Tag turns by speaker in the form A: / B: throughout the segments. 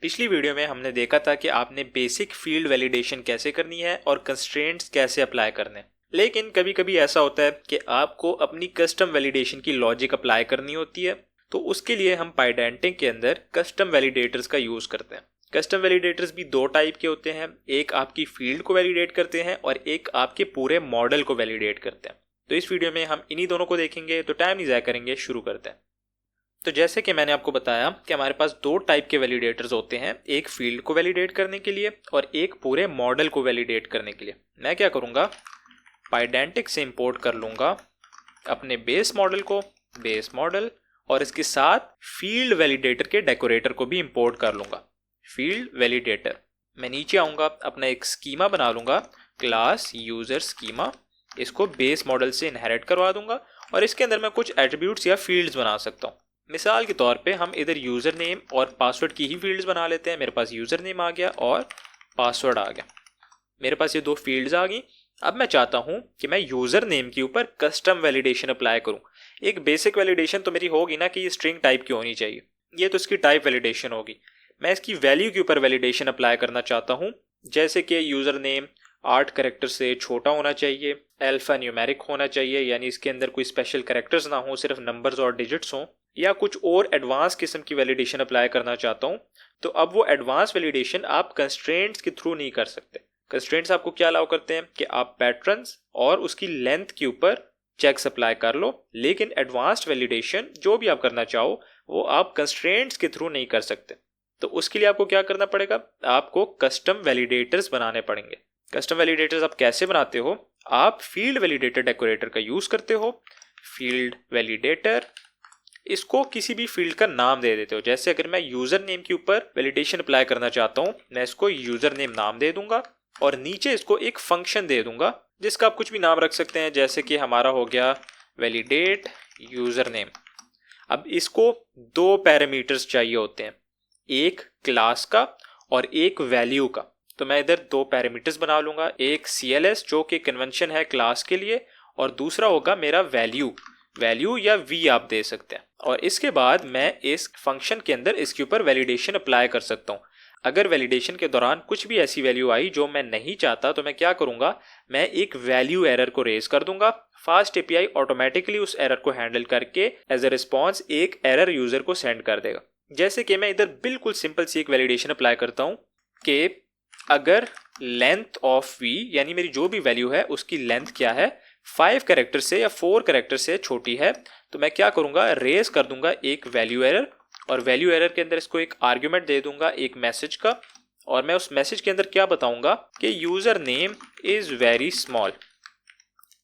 A: पिछली वीडियो में हमने देखा था कि आपने बेसिक फील्ड वैलिडेशन कैसे करनी है और कंस्ट्रेंट्स कैसे अप्लाई करने। लेकिन कभी कभी ऐसा होता है कि आपको अपनी कस्टम वैलिडेशन की लॉजिक अप्लाई करनी होती है, तो उसके लिए हम पाइडेंटिक के अंदर कस्टम वैलिडेटर्स का यूज़ करते हैं। कस्टम वैलिडेटर्स भी दो टाइप के होते हैं, एक आपकी फील्ड को वैलिडेट करते हैं और एक आपके पूरे मॉडल को वैलिडेट करते हैं। तो इस वीडियो में हम इन्हीं दोनों को देखेंगे, तो टाइम नहीं ज़ाया करेंगे, शुरू करते हैं। तो जैसे कि मैंने आपको बताया कि हमारे पास दो टाइप के वैलिडेटर्स होते हैं, एक फील्ड को वैलिडेट करने के लिए और एक पूरे मॉडल को वैलिडेट करने के लिए। मैं क्या करूँगा, पाइडेंटिक से इंपोर्ट कर लूँगा अपने बेस मॉडल को, बेस मॉडल, और इसके साथ फील्ड वैलिडेटर के डेकोरेटर को भी इंपोर्ट कर लूँगा, फील्ड वैलिडेटर। मैं नीचे आऊँगा, अपना एक स्कीमा बना लूँगा, क्लास यूज़र स्कीमा। इसको बेस मॉडल से इनहेरिट करवा दूंगा और इसके अंदर मैं कुछ एट्रीब्यूट्स या फील्ड्स बना सकता हूँ। मिसाल के तौर पे हम इधर यूज़र नेम और पासवर्ड की ही फील्ड्स बना लेते हैं। मेरे पास यूज़र नेम आ गया और पासवर्ड आ गया, मेरे पास ये दो फील्ड्स आ गई। अब मैं चाहता हूँ कि मैं यूज़र नेम के ऊपर कस्टम वैलिडेशन अप्लाई करूँ। एक बेसिक वैलिडेशन तो मेरी होगी ना कि ये स्ट्रिंग टाइप की होनी चाहिए, ये तो इसकी टाइप वैलिडेशन होगी। मैं इसकी वैल्यू के ऊपर वैलिडेशन अप्लाई करना चाहता हूँ, जैसे कि यूज़र नेम 8 कैरेक्टर से छोटा होना चाहिए, अल्फा न्यूमेरिक होना चाहिए, यानी इसके अंदर कोई स्पेशल कैरेक्टर्स ना हो, सिर्फ नंबर्स और डिजिट्स हों, या कुछ और एडवांस किस्म की वैलिडेशन अप्लाई करना चाहता हूँ। तो अब वो एडवांस वैलिडेशन आप कंस्ट्रेंट्स के थ्रू नहीं कर सकते। कंस्ट्रेंट्स आपको क्या अलाउ करते हैं कि आप पैटर्न्स और उसकी लेंथ के ऊपर चेक्स अप्लाई कर लो, लेकिन एडवांस्ड वैलिडेशन जो भी आप करना चाहो वो आप कंस्ट्रेंट्स के थ्रू नहीं कर सकते। तो उसके लिए आपको क्या करना पड़ेगा, आपको कस्टम वैलिडेटर्स बनाने पड़ेंगे। कस्टम वैलिडेटर्स आप कैसे बनाते हो, आप फील्ड वैलिडेटर डेकोरेटर का यूज करते हो। फील्ड वैलिडेटर, इसको किसी भी फील्ड का नाम दे देते हो। जैसे अगर मैं यूजर नेम के ऊपर वैलिडेशन अप्लाई करना चाहता हूँ, मैं इसको यूजर नेम नाम दे दूंगा और नीचे इसको एक फंक्शन दे दूंगा जिसका आप कुछ भी नाम रख सकते हैं, जैसे कि हमारा हो गया वैलिडेट यूजर नेम। अब इसको दो पैरामीटर्स चाहिए होते हैं, एक क्लास का और एक वैल्यू का। तो मैं इधर दो पैरामीटर्स बना लूंगा, एक CLS जो कि कन्वेंशन है क्लास के लिए, और दूसरा होगा मेरा वैल्यू, वैल्यू या V आप दे सकते हैं। और इसके बाद मैं इस फंक्शन के अंदर इसके ऊपर वैलिडेशन अप्लाई कर सकता हूँ। अगर वैलिडेशन के दौरान कुछ भी ऐसी वैल्यू आई जो मैं नहीं चाहता, तो मैं क्या करूँगा, मैं एक वैल्यू एरर को रेज कर दूंगा। फास्ट API ऑटोमेटिकली उस एरर को हैंडल करके एज ए रिस्पॉन्स एक एरर यूजर को सेंड कर देगा। जैसे कि मैं इधर बिल्कुल सिंपल सी एक वैलिडेशन अप्लाई करता हूँ कि अगर लेंथ ऑफ V, यानी मेरी जो भी वैल्यू है उसकी लेंथ क्या है, 5 कैरेक्टर से या 4 कैरेक्टर से छोटी है, तो मैं क्या करूँगा, रेज कर दूंगा एक वैल्यू एरर, और वैल्यू एरर के अंदर इसको एक आर्ग्यूमेंट दे दूंगा एक मैसेज का, और मैं उस मैसेज के अंदर क्या बताऊंगा कि user name is very small.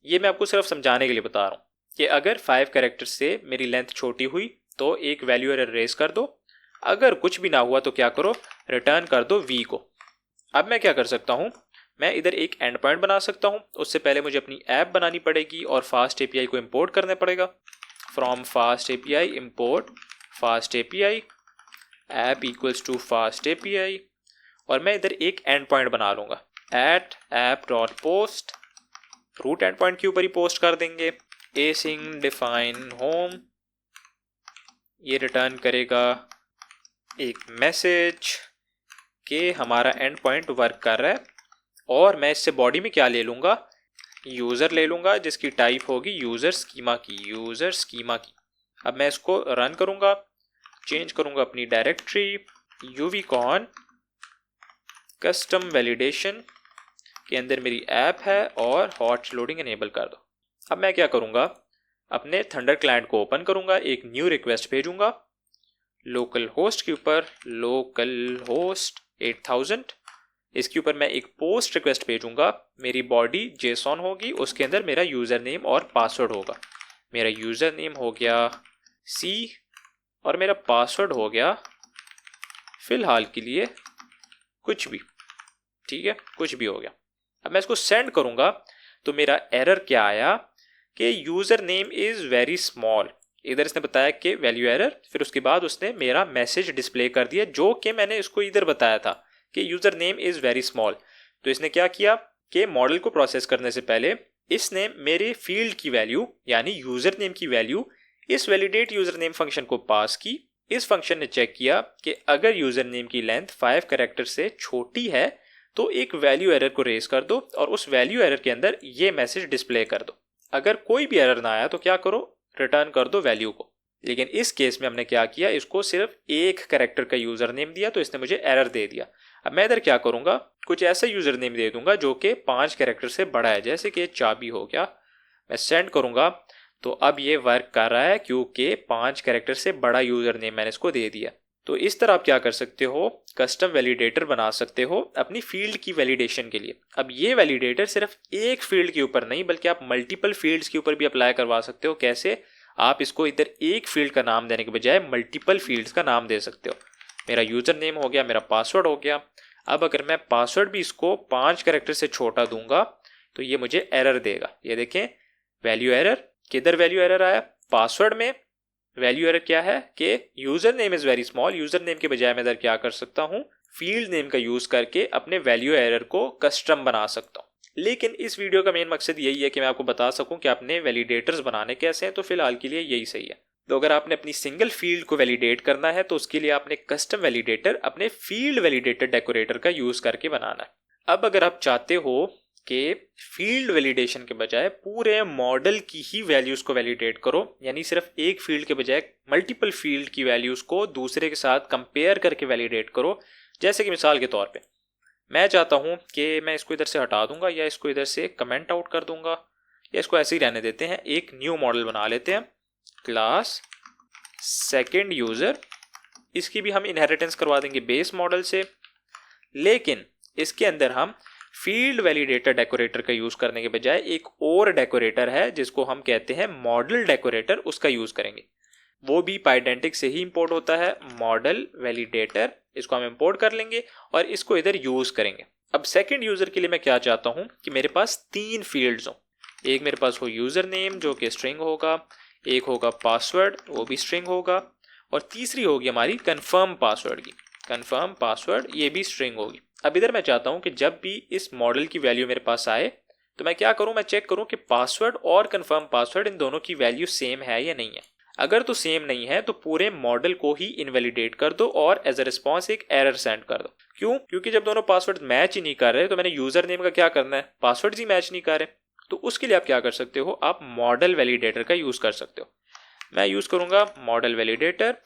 A: ये मैं आपको सिर्फ समझाने के लिए बता रहा हूँ कि अगर 5 कैरेक्टर से मेरी लेंथ छोटी हुई तो एक वैल्यू एरर रेज कर दो, अगर कुछ भी ना हुआ तो क्या करो, रिटर्न कर दो V को। अब मैं क्या कर सकता हूँ, मैं इधर एक एंड पॉइंट बना सकता हूँ। उससे पहले मुझे अपनी ऐप बनानी पड़ेगी और फास्ट API को इंपोर्ट करने पड़ेगा। From fast API import fast API app equals to fast API, और मैं इधर एक एंड पॉइंट बना लूँगा at app dot post. Route end point के ऊपर ही पोस्ट कर देंगे async define home, ये रिटर्न करेगा एक मैसेज कि हमारा एंड पॉइंट वर्क कर रहा है। और मैं इससे बॉडी में क्या ले लूँगा, यूज़र ले लूँगा जिसकी टाइप होगी यूज़र स्कीमा की, यूज़र स्कीमा की। अब मैं इसको रन करूँगा, चेंज करूँगा अपनी डायरेक्टरी uvcon कस्टम वैलिडेशन के अंदर मेरी ऐप है और हॉट लोडिंग इनेबल कर दो। अब मैं क्या करूँगा, अपने थंडर क्लाइंट को ओपन करूँगा, एक न्यू रिक्वेस्ट भेजूँगा लोकल होस्ट के ऊपर, लोकल होस्ट 8000, इसके ऊपर मैं एक पोस्ट रिक्वेस्ट भेजूंगा। मेरी बॉडी JSON होगी, उसके अंदर मेरा यूज़र नेम और पासवर्ड होगा। मेरा यूज़र नेम हो गया C और मेरा पासवर्ड हो गया फिलहाल के लिए कुछ भी, ठीक है, कुछ भी हो गया। अब मैं इसको सेंड करूंगा तो मेरा एरर क्या आया कि user name is very small. इधर इसने बताया कि वैल्यू एरर, फिर उसके बाद उसने मेरा मैसेज डिस्प्ले कर दिया जो कि मैंने इसको इधर बताया था कि user name is very small. तो इसने क्या किया कि मॉडल को प्रोसेस करने से पहले इसने मेरे फील्ड की वैल्यू यानी यूज़र नेम की वैल्यू इस वैलिडेट यूज़र नेम फंक्शन को पास की, इस फंक्शन ने चेक किया कि अगर यूजर नेम की लेंथ 5 कैरेक्टर से छोटी है तो एक वैल्यू एरर को रेज कर दो और उस वैल्यू एरर के अंदर ये मैसेज डिस्प्ले कर दो। अगर कोई भी एरर ना आया तो क्या करो, रिटर्न कर दो वैल्यू को। लेकिन इस केस में हमने क्या किया, इसको सिर्फ एक कैरेक्टर का यूजर नेम दिया तो इसने मुझे एरर दे दिया। अब मैं इधर क्या करूंगा, कुछ ऐसा यूजर नेम दे दूंगा जो कि 5 कैरेक्टर से बड़ा है, जैसे कि चाबी हो गया। मैं सेंड करूंगा तो अब ये वर्क कर रहा है क्योंकि 5 कैरेक्टर से बड़ा यूजर नेम मैंने इसको दे दिया। तो इस तरह आप क्या कर सकते हो, कस्टम वैलिडेटर बना सकते हो अपनी फील्ड की वैलिडेशन के लिए। अब ये वैलिडेटर सिर्फ एक फील्ड के ऊपर नहीं बल्कि आप मल्टीपल फील्ड्स के ऊपर भी अप्लाई करवा सकते हो। कैसे, आप इसको इधर एक फील्ड का नाम देने के बजाय मल्टीपल फील्ड्स का नाम दे सकते हो। मेरा यूजर नेम हो गया, मेरा पासवर्ड हो गया। अब अगर मैं पासवर्ड भी इसको 5 कैरेक्टर से छोटा दूंगा तो ये मुझे एरर देगा। ये देखें, वैल्यू एरर। किधर वैल्यू एरर आया, पासवर्ड में। वैल्यू एरर क्या है कि user name is very small. User name के बजाय मैं इधर क्या कर सकता हूं, फील्ड नेम का यूज करके अपने वैल्यू एरर को कस्टम बना सकता हूं। लेकिन इस वीडियो का मेन मकसद यही है कि मैं आपको बता सकूं कि आपने वैलिडेटर्स बनाने कैसे हैं, तो फिलहाल के लिए यही सही है। तो अगर आपने अपनी सिंगल फील्ड को वैलिडेट करना है तो उसके लिए आपने कस्टम वैलिडेटर अपने फील्ड वैलिडेटर डेकोरेटर का यूज करके बनाना है। अब अगर आप चाहते हो कि फील्ड वैलिडेशन के बजाय पूरे मॉडल की ही वैल्यूज को वैलिडेट करो, यानी सिर्फ एक फील्ड के बजाय मल्टीपल फील्ड की वैल्यूज को दूसरे के साथ कंपेयर करके वैलिडेट करो। जैसे कि मिसाल के तौर पे मैं चाहता हूं कि मैं इसको इधर से हटा दूंगा या इसको इधर से कमेंट आउट कर दूंगा या इसको ऐसे ही रहने देते हैं। एक न्यू मॉडल बना लेते हैं, क्लास सेकंड यूजर। इसकी भी हम इनहेरिटेंस करवा देंगे बेस मॉडल से, लेकिन इसके अंदर हम फील्ड वैलिडेटर डेकोरेटर का यूज करने के बजाय एक और डेकोरेटर है जिसको हम कहते हैं मॉडल डेकोरेटर, उसका यूज करेंगे। वो भी पाइडेंटिक से ही इंपोर्ट होता है, मॉडल वैलिडेटर। इसको हम इंपोर्ट कर लेंगे और इसको इधर यूज करेंगे। अब सेकंड यूजर के लिए मैं क्या चाहता हूं कि मेरे पास 3 फील्ड्स हो। एक मेरे पास हो यूजर नेम जो कि स्ट्रिंग होगा, एक होगा पासवर्ड वो भी स्ट्रिंग होगा, और तीसरी होगी हमारी कंफर्म पासवर्ड की, कंफर्म पासवर्ड ये भी स्ट्रिंग होगी। अब इधर मैं चाहता हूं कि जब भी इस मॉडल की वैल्यू मेरे पास आए तो मैं क्या करूं, मैं चेक करूं कि पासवर्ड और कंफर्म पासवर्ड इन दोनों की वैल्यू सेम है या नहीं है। अगर तो सेम नहीं है तो पूरे मॉडल को ही इनवैलिडेट कर दो और एज अ रिस्पॉन्स एक एरर सेंड कर दो। क्यों, क्योंकि जब दोनों पासवर्ड मैच ही नहीं कर रहे तो मैंने यूजर नेम का क्या करना है, पासवर्ड ही मैच नहीं कर रहे। तो उसके लिए आप क्या कर सकते हो, आप मॉडल वैलिडेटर का यूज कर सकते हो। मैं यूज करूंगा मॉडल वैलिडेटर।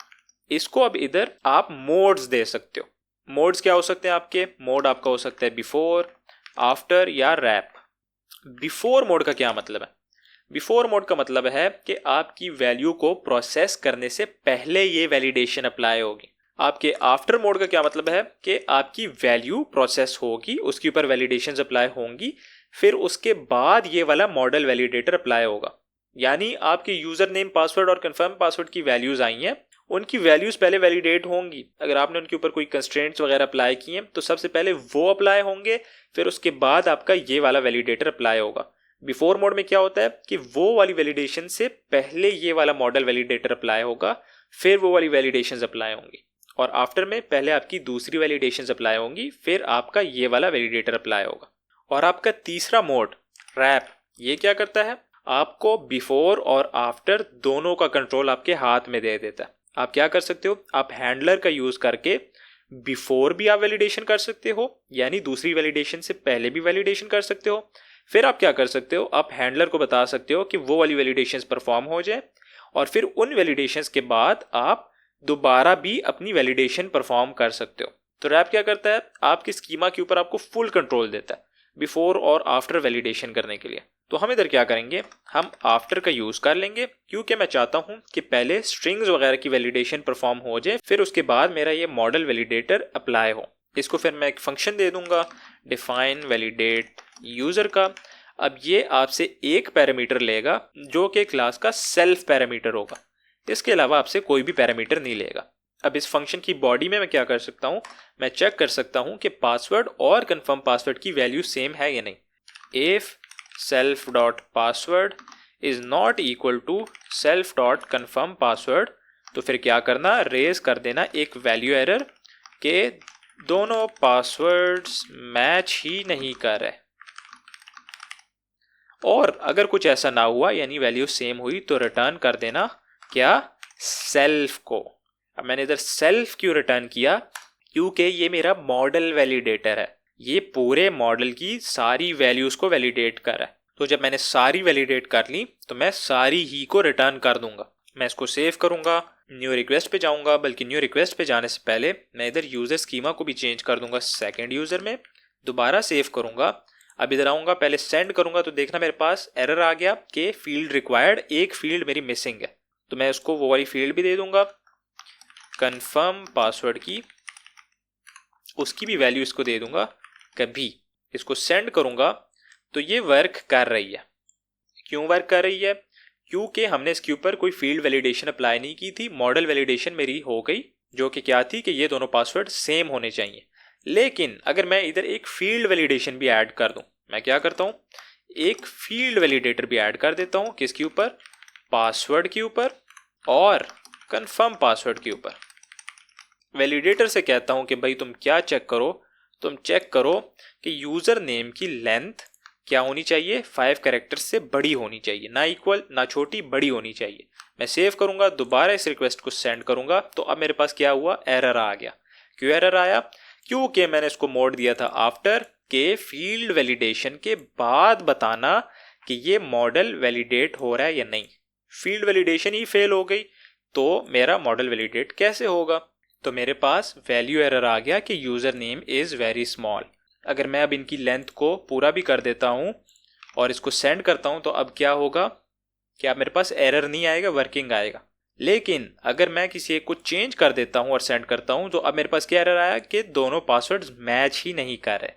A: इसको अब इधर आप मोड्स दे सकते हो। मोड्स क्या हो सकते हैं आपके, मोड आपका हो सकता है बिफोर, आफ्टर या रैप। बिफोर मोड का क्या मतलब है, बिफोर मोड का मतलब है कि आपकी वैल्यू को प्रोसेस करने से पहले ये वैलिडेशन अप्लाई होगी। आपके आफ्टर मोड का क्या मतलब है कि आपकी वैल्यू प्रोसेस होगी, उसके ऊपर वैलिडेशंस अप्लाई होंगी, फिर उसके बाद ये वाला मॉडल वैलिडेटर अप्लाई होगा। यानी आपके यूजर नेम पासवर्ड और कंफर्म पासवर्ड की वैल्यूज आई हैं, उनकी वैल्यूज पहले वैलिडेट होंगी। अगर आपने उनके ऊपर कोई कंस्ट्रेंट्स वगैरह अप्लाई किए तो सबसे पहले वो अप्लाई होंगे, फिर उसके बाद आपका ये वाला वैलिडेटर अप्लाई होगा। बिफोर मोड में क्या होता है कि वो वाली वैलिडेशन से पहले ये वाला मॉडल वैलिडेटर अप्लाई होगा, फिर वो वाली वैलिडेशंस अप्लाई होंगी, और आफ्टर में पहले आपकी दूसरी वैलिडेशंस अप्लाई होंगी, फिर आपका ये वाला वैलिडेटर अप्लाई होगा। और आपका तीसरा मोड रैप, ये क्या करता है, आपको बिफोर और आफ्टर दोनों का कंट्रोल आपके हाथ में दे देता है। आप क्या कर सकते हो, आप हैंडलर का यूज करके बिफोर भी आप वैलिडेशन कर सकते हो, यानी दूसरी वैलिडेशन से पहले भी वैलिडेशन कर सकते हो। फिर आप क्या कर सकते हो, आप हैंडलर को बता सकते हो कि वो वाली वैलिडेशंस परफॉर्म हो जाए, और फिर उन वैलिडेशंस के बाद आप दोबारा भी अपनी वैलिडेशन परफॉर्म कर सकते हो। तो रैप क्या करता है, आपकी स्कीमा के ऊपर आपको फुल कंट्रोल देता है बिफोर और आफ्टर वैलिडेशन करने के लिए। तो हम इधर क्या करेंगे, हम आफ्टर का यूज कर लेंगे, क्योंकि मैं चाहता हूं कि पहले स्ट्रिंग्स वगैरह की वैलिडेशन परफॉर्म हो जाए, फिर उसके बाद मेरा ये मॉडल वैलिडेटर अप्लाई हो। इसको फिर मैं एक फंक्शन दे दूंगा डिफाइन वैलिडेट यूजर का। अब ये आपसे एक पैरामीटर लेगा जो कि क्लास का सेल्फ पैरामीटर होगा, इसके अलावा आपसे कोई भी पैरामीटर नहीं लेगा। अब इस फंक्शन की बॉडी में मैं क्या कर सकता हूं, मैं चेक कर सकता हूं कि पासवर्ड और कंफर्म पासवर्ड की वैल्यू सेम है या नहीं। If self dot password is not equal to self dot confirm password, तो फिर क्या करना, रेज कर देना एक वैल्यू एरर के दोनों पासवर्ड्स मैच ही नहीं कर रहे। और अगर कुछ ऐसा ना हुआ यानी वैल्यू सेम हुई तो रिटर्न कर देना क्या, सेल्फ को। अब मैंने इधर सेल्फ क्यों रिटर्न किया, क्योंकि ये मेरा मॉडल वैलिडेटर है, ये पूरे मॉडल की सारी वैल्यूज को वैलिडेट कर रहा है। तो जब मैंने सारी वैलिडेट कर ली तो मैं सारी ही को रिटर्न कर दूंगा। मैं इसको सेव करूंगा, न्यू रिक्वेस्ट पे जाऊंगा, बल्कि न्यू रिक्वेस्ट पे जाने से पहले मैं इधर यूजर स्कीमा को भी चेंज कर दूंगा सेकंड यूजर में, दोबारा सेव करूंगा। अब इधर आऊंगा, पहले सेंड करूंगा तो देखना मेरे पास एरर आ गया कि फील्ड रिक्वायर्ड, एक फील्ड मेरी मिसिंग है। तो मैं उसको वो वाली फील्ड भी दे दूंगा, कंफर्म पासवर्ड की, उसकी भी वैल्यू इसको दे दूंगा कभी। इसको सेंड करूंगा तो ये वर्क कर रही है। क्यों वर्क कर रही है, क्योंकि हमने इसके ऊपर कोई फील्ड वैलिडेशन अप्लाई नहीं की थी, मॉडल वैलिडेशन मेरी हो गई, जो कि क्या थी कि ये दोनों पासवर्ड सेम होने चाहिए। लेकिन अगर मैं इधर एक फील्ड वैलिडेशन भी ऐड कर दूं, मैं क्या करता हूं, एक फील्ड वैलिडेटर भी ऐड कर देता हूं, किसके ऊपर, पासवर्ड के ऊपर और कंफर्म पासवर्ड के ऊपर। वैलिडेटर से कहता हूं कि भाई तुम क्या चेक करो, तुम चेक करो कि यूजर नेम की लेंथ क्या होनी चाहिए, 5 कैरेक्टर्स से बड़ी होनी चाहिए, ना इक्वल ना छोटी, बड़ी होनी चाहिए। मैं सेव करूंगा, दोबारा इस रिक्वेस्ट को सेंड करूंगा तो अब मेरे पास क्या हुआ, एरर आ गया। क्यों एरर आया, क्योंकि मैंने इसको मोड दिया था आफ्टर के फील्ड वैलिडेशन के बाद बताना कि ये मॉडल वैलिडेट हो रहा है या नहीं। फील्ड वैलिडेशन ही फेल हो गई तो मेरा मॉडल वैलिडेट कैसे होगा। तो मेरे पास वैल्यू एरर आ गया कि user name is very small. अगर मैं अब इनकी लेंथ को पूरा भी कर देता हूं और इसको सेंड करता हूं तो अब क्या होगा, कि अब मेरे पास एरर नहीं आएगा, वर्किंग आएगा। लेकिन अगर मैं किसी एक को चेंज कर देता हूं और सेंड करता हूं तो अब मेरे पास क्या एरर आया कि दोनों पासवर्ड्स मैच ही नहीं कर रहे।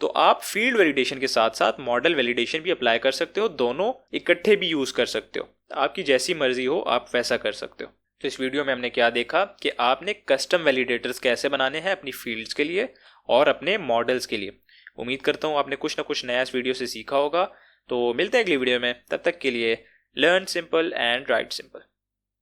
A: तो आप फील्ड वैलिडेशन के साथ साथ मॉडल वैलिडेशन भी अप्लाई कर सकते हो, दोनों इकट्ठे भी यूज कर सकते हो, आपकी जैसी मर्जी हो आप वैसा कर सकते हो। तो इस वीडियो में हमने क्या देखा कि आपने कस्टम वैलिडेटर्स कैसे बनाने हैं अपनी फील्ड्स के लिए और अपने मॉडल्स के लिए। उम्मीद करता हूँ आपने कुछ ना कुछ नया इस वीडियो से सीखा होगा। तो मिलते हैं अगली वीडियो में, तब तक के लिए learn simple and right simple.